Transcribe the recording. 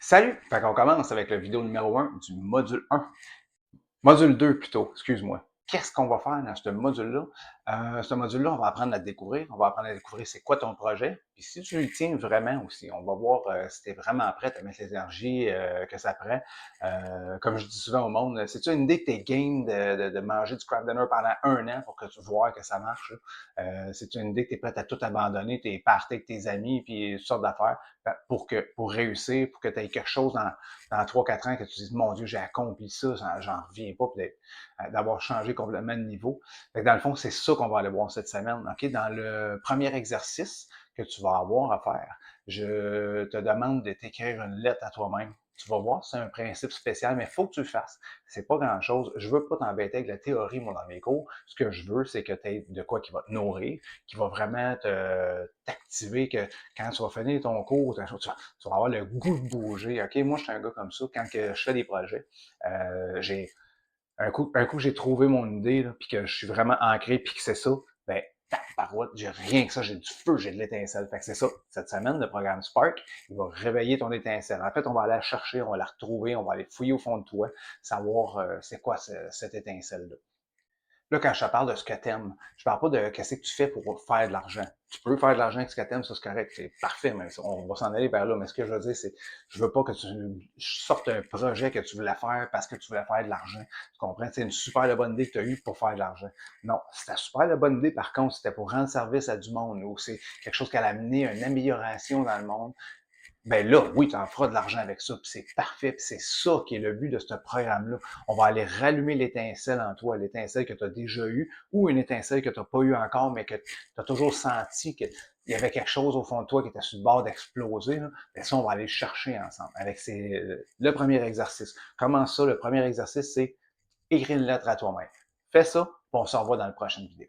Salut! Fait qu'on commence avec la vidéo numéro 1 du module 1. Module 2 plutôt, excuse-moi. Qu'est-ce qu'on va faire dans ce module-là? Ce module-là, on va apprendre à te découvrir. On va apprendre à découvrir c'est quoi ton projet. Puis si tu le tiens vraiment aussi, on va voir si tu es vraiment prêt à mettre l'énergie que ça prend. Comme je dis souvent au monde, c'est-tu une idée que tu es game de manger du craft dinner pendant 1 an pour que tu vois que ça marche? C'est une idée que tu es prêt à tout abandonner, tes parties avec tes amis, puis toutes sortes d'affaires pour réussir, pour que tu aies quelque chose dans 3-4 ans que tu dises, mon Dieu, j'ai accompli ça, j'en reviens pas, puis d'avoir changé complètement de niveau. Fait que dans le fond, c'est ça qu'on va aller voir cette semaine. OK? Dans le premier exercice que tu vas avoir à faire, je te demande de t'écrire une lettre à toi-même. Tu vas voir, c'est un principe spécial, mais il faut que tu le fasses. C'est pas grand-chose. Je veux pas t'embêter avec la théorie, moi, dans mes cours. Ce que je veux, c'est que tu aies de quoi qui va te nourrir, qui va vraiment t'activer, que quand tu vas finir ton cours, tu vas avoir le goût de bouger. OK? Moi, je suis un gars comme ça. Quand que je fais des projets, j'ai un coup que j'ai trouvé mon idée, là, puis que je suis vraiment ancré, puis que c'est ça, ben, tabarouette, j'ai rien que ça, j'ai du feu, j'ai de l'étincelle. Fait que c'est ça. Cette semaine, le programme Spark, il va réveiller ton étincelle. En fait, on va aller la chercher, on va la retrouver, on va aller fouiller au fond de toi, savoir c'est quoi cette étincelle-là. Là, quand je te parle de ce que t'aimes, je parle pas de qu'est-ce que tu fais pour faire de l'argent. Tu peux faire de l'argent avec ce que t'aimes, ça c'est correct, c'est parfait, mais on va s'en aller vers là. Mais ce que je veux dire, c'est, je veux pas que tu sortes un projet que tu voulais faire parce que tu voulais faire de l'argent. Tu comprends? C'est une super bonne idée que tu as eue pour faire de l'argent. Non, c'était super bonne idée, par contre, c'était pour rendre service à du monde ou c'est quelque chose qui allait amener une amélioration dans le monde. Ben là, oui, tu en feras de l'argent avec ça, puis c'est parfait, puis c'est ça qui est le but de ce programme-là. On va aller rallumer l'étincelle en toi, l'étincelle que tu as déjà eue, ou une étincelle que tu n'as pas eue encore, mais que tu as toujours senti qu'il y avait quelque chose au fond de toi qui était sur le bord d'exploser. Là. Ben ça, on va aller le chercher ensemble avec le premier exercice. Comment ça? Le premier exercice, c'est écrire une lettre à toi-même. Fais ça, puis on se revoit dans la prochaine vidéo.